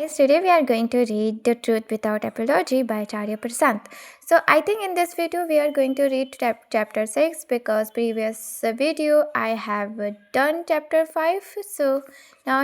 Yes, today we are going to read The Truth Without Apology by Acharya Prasant. So I think in this video we are going to read chapter 6 because previous video I have done chapter 5. So now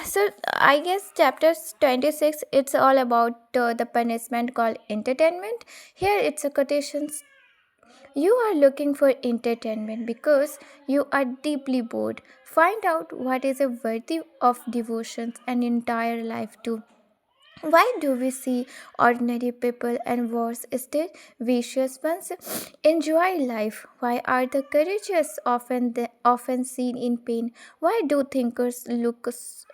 so I guess chapter 26 it's all about the punishment called entertainment. Here it's a quotation. You are looking for entertainment because you are deeply bored. Find out what is a worthy of devotions and entire life too. Why do we see ordinary people and worse still vicious ones enjoy life? Why are the courageous often seen in pain? Why do thinkers look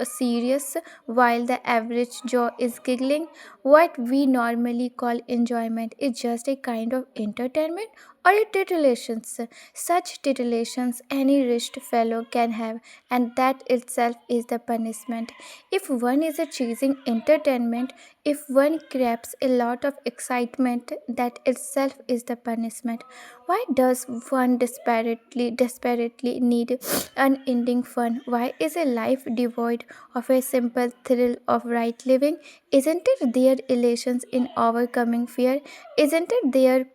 serious while the average Joe is giggling? What we normally call enjoyment is just a kind of entertainment or a titillations. Such titillations any rich fellow can have, and that itself is the punishment. If one is chasing entertainment, if one craves a lot of excitement, that itself is the punishment. Why does one desperately need unending fun? Why is a life devoid of a simple thrill of right living? Isn't it their elations in overcoming fear? Isn't it their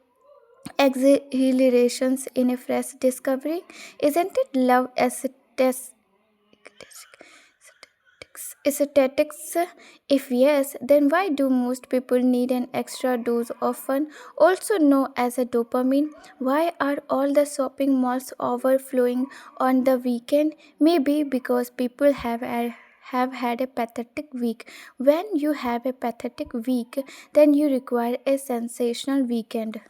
exhilarations in a fresh discovery? Isn't it love as aesthetics? If yes, then why do most people need an extra dose of fun, also known as a dopamine? Why are all the shopping malls overflowing on the weekend? Maybe because people have had a pathetic week. When you have a pathetic week, then you require a sensational weekend.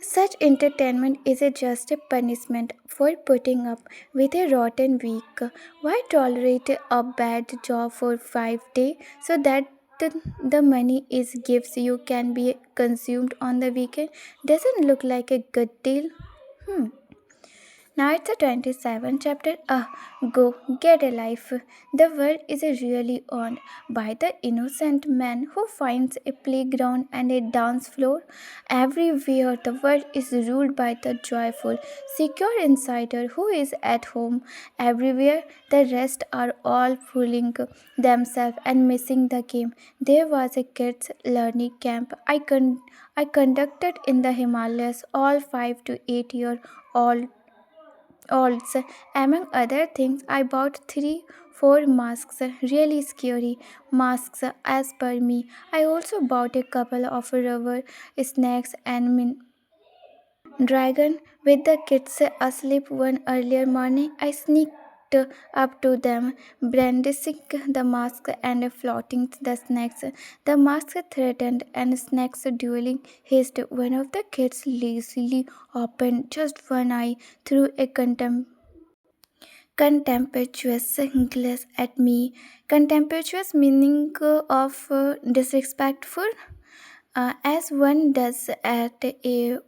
Such entertainment is just a punishment for putting up with a rotten week. Why tolerate a bad job for 5 days so that the money is gives you can be consumed on the weekend? Doesn't look like a good deal. Hmm. Now it's the 27th chapter. Go get a life. The world is really owned by the innocent man who finds a playground and a dance floor. Everywhere the world is ruled by the joyful, secure insider who is at home. Everywhere the rest are all fooling themselves and missing the game. There was a kids learning camp I conducted in the Himalayas. All 5 to 8 year old also, among other things, I bought 4 masks, really scary masks as per me. I also bought a couple of rubber snacks and dragon. With the kids asleep one earlier morning, I sneaked up to them, brandishing the mask and flaunting the snacks. The mask threatened and snacks dueling hissed. One of the kids lazily opened just one eye through a contemptuous glance at me. Contemptuous meaning of disrespectful, as one does at a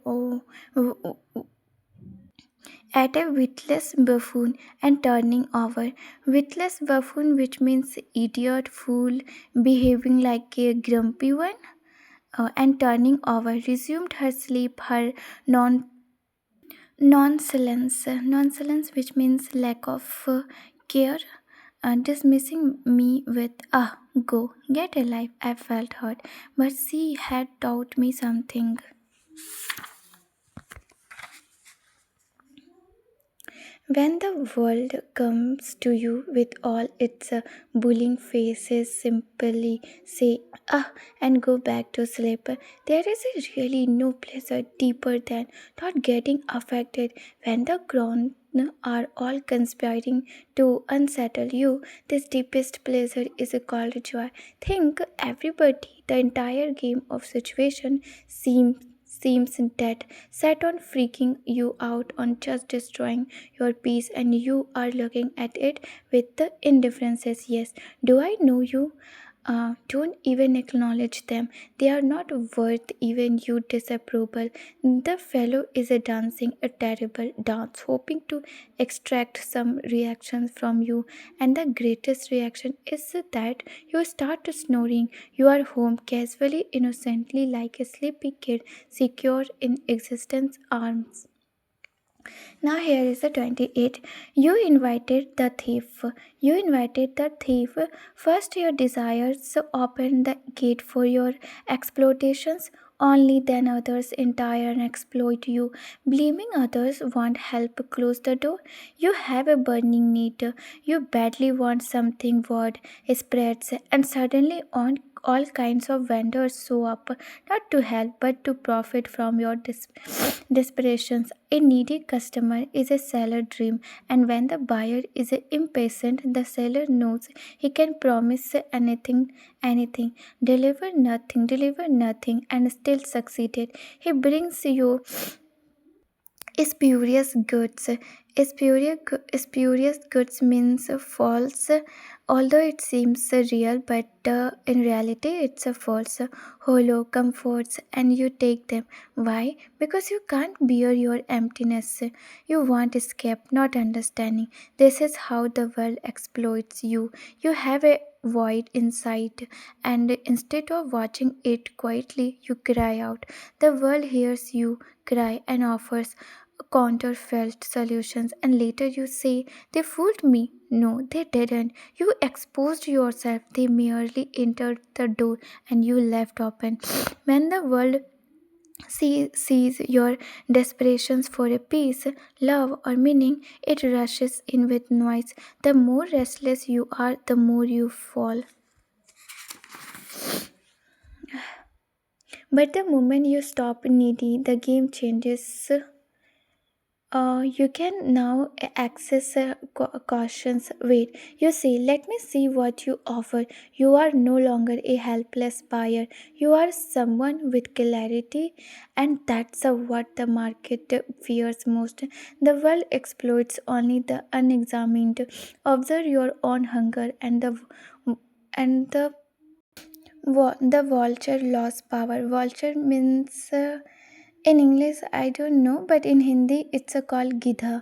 witless buffoon and turning over. Witless buffoon, which means idiot, fool, behaving like a grumpy one, and turning over, resumed her sleep, her nonchalance, which means lack of care, dismissing me with go get a life. I felt hurt, but she had taught me something. When the world comes to you with all its bullying faces, simply say and go back to sleep. There is really no pleasure deeper than not getting affected when the ground are all conspiring to unsettle you. This deepest pleasure is called joy. Think everybody, the entire game of situation seems dead, set on freaking you out, on just destroying your peace, and you are looking at it with the indifferences. Yes, do I know you? Don't even acknowledge them. They are not worth even your disapproval. The fellow is dancing a terrible dance, hoping to extract some reaction from you, and the greatest reaction is that you start snoring. You are home casually, innocently, like a sleepy kid, secure in existence arms. Now here is the 28. You invited the thief. You invited the thief. First your desires open the gate for your exploitations. Only then others entire and exploit you. Blaming others won't help close the door. You have a burning need. You badly want something word spreads and suddenly on all kinds of vendors show up, not to help but to profit from your desperations. A needy customer is a seller dream, and when the buyer is impatient, the seller knows he can promise anything, deliver nothing, and still succeeded. He brings you spurious goods. Spurious goods means false, although it seems real, but in reality it's a false, hollow comforts, and you take them. Why? Because you can't bear your emptiness. You want escape, not understanding. This is how the world exploits you. You have a void inside, and instead of watching it quietly, you cry out. The world hears you cry and offers counterfeit solutions, and later you say they fooled me. No, they didn't. You exposed yourself. They merely entered the door and you left open. When the world sees your desperations for a peace, love, or meaning, it rushes in with noise. The more restless you are, the more you fall. But the moment you stop needy, the game changes. You can now access cautions. Wait, you say, let me see what you offer. You are no longer a helpless buyer. You are someone with clarity, and that's what the market fears most. The world exploits only the unexamined. Observe your own hunger, and the vulture lost power. Vulture means in English, I don't know, but in Hindi, it's called gidha.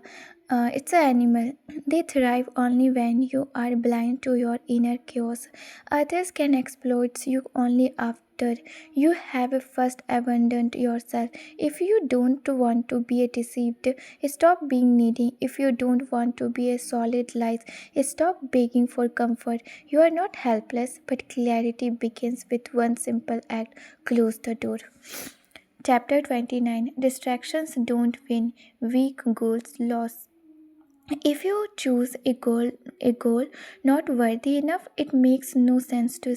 It's an animal. They thrive only when you are blind to your inner chaos. Others can exploit you only after you have first abandoned yourself. If you don't want to be deceived, stop being needy. If you don't want to be a solid lies, stop begging for comfort. You are not helpless, but clarity begins with one simple act: close the door. Chapter 29. Distractions don't win, weak goals lose. If you choose a goal not worthy enough, it makes no sense to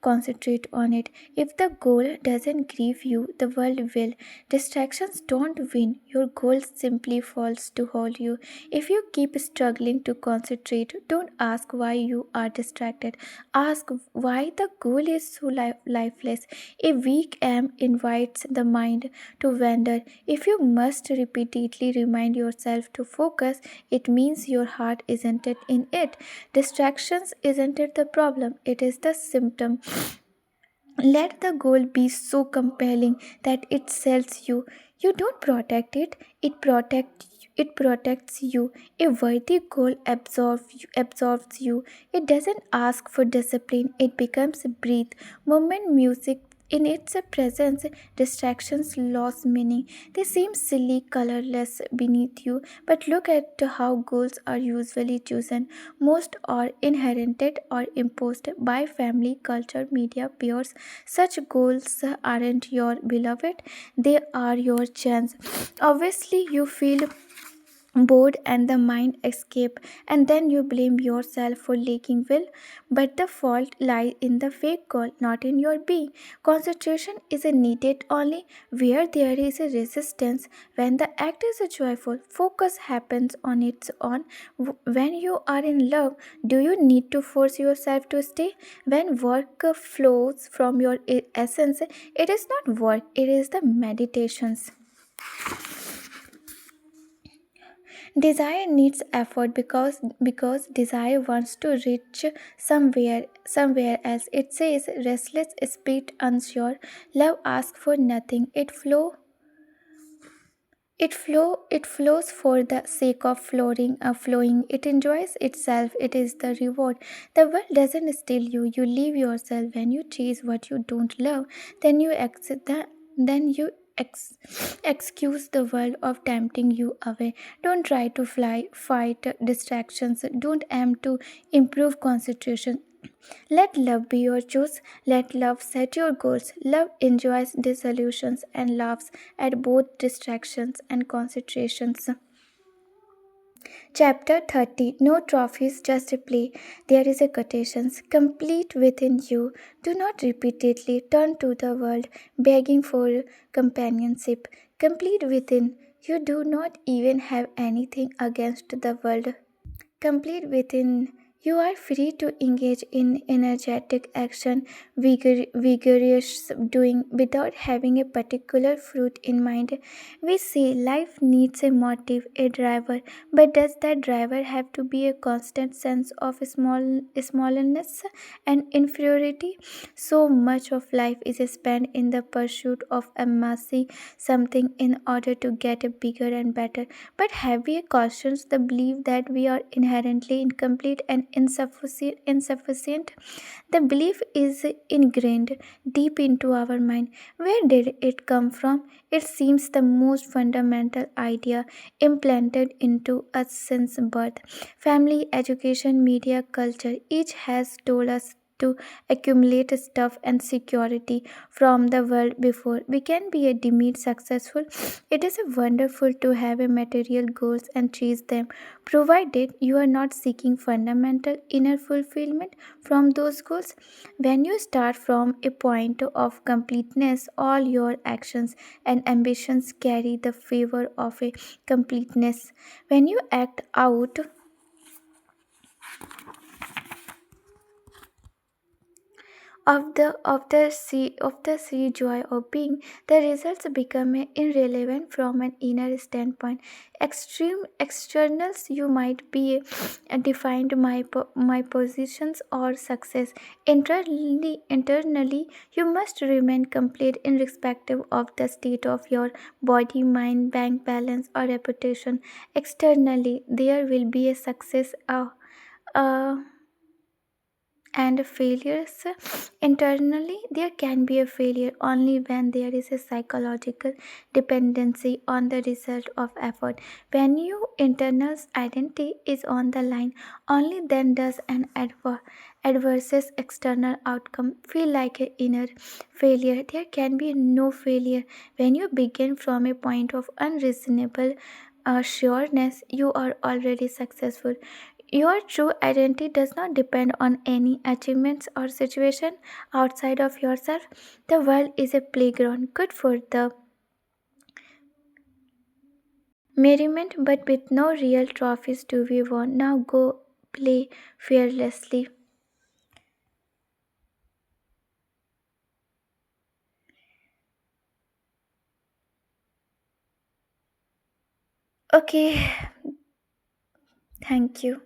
concentrate on it. If the goal doesn't grieve you, the world will. Distractions don't win, your goal simply falls to hold you. If you keep struggling to concentrate, don't ask why you are distracted. Ask why the goal is so lifeless. A weak aim invites the mind to wander. If you must repeatedly remind yourself to focus, it means your heart isn't it in it. Distractions isn't it the problem, it is the symptom. Let the goal be so compelling that it sells you. You don't protect it, it protects you. A worthy goal absorbs you. It doesn't ask for discipline, it becomes breathe. Moment music in its presence, distractions lose meaning. They seem silly, colorless beneath you, but look at how goals are usually chosen. Most are inherited or imposed by family, culture, media, peers. Such goals aren't your beloved, they are your chance. Obviously, you feel bored and the mind escape, and then you blame yourself for lacking will, but the fault lies in the fake goal, not in your being. Concentration is needed only where there is a resistance. When the act is joyful, focus happens on its own. When you are in love, do you need to force yourself to stay? When work flows from your essence, it is not work, it is the meditations. Desire needs effort because desire wants to reach somewhere else. It says restless spirit unsure. Love asks for nothing. It flows for the sake of flowing. It enjoys itself. It is the reward. The world doesn't steal you. You leave yourself when you chase what you don't love. Then you exit the then you excuse the world of tempting you away. Don't try to fight distractions. Don't aim to improve concentration. Let love be your choice. Let love set your goals. Love enjoys dissolutions and laughs at both distractions and concentrations. Chapter 30. No trophies, just a play. There is a quotation. Complete within you. Do not repeatedly turn to the world begging for companionship. Complete within. You do not even have anything against the world. Complete within. You are free to engage in energetic action, vigorous doing without having a particular fruit in mind. We say life needs a motive, a driver, but does that driver have to be a constant sense of smallness and inferiority? So much of life is spent in the pursuit of amassing something in order to get a bigger and better. But have we questioned the belief that we are inherently incomplete and insufficient? The belief is ingrained deep into our mind. Where did it come from? It seems the most fundamental idea implanted into us since birth. Family, education, media, culture, each has told us to accumulate stuff and security from the world before we can be a deemed successful. It is wonderful to have a material goals and chase them, provided you are not seeking fundamental inner fulfillment from those goals. When you start from a point of completeness, all your actions and ambitions carry the favor of a completeness. When you act out of the joy of being, the results become irrelevant from an inner standpoint. Extreme externals you might be defined my positions or success. Internally you must remain complete irrespective of the state of your body, mind, bank balance, or reputation. Externally there will be a success. Uh, and failures internally, there can be a failure only when there is a psychological dependency on the result of effort. When your internal identity is on the line, only then does an adverse external outcome feel like an inner failure. There can be no failure when you begin from a point of unreasonable sureness. You are already successful. Your true identity does not depend on any achievements or situation outside of yourself. The world is a playground good for the merriment, but with no real trophies to be won. Now go play fearlessly. Okay, thank you.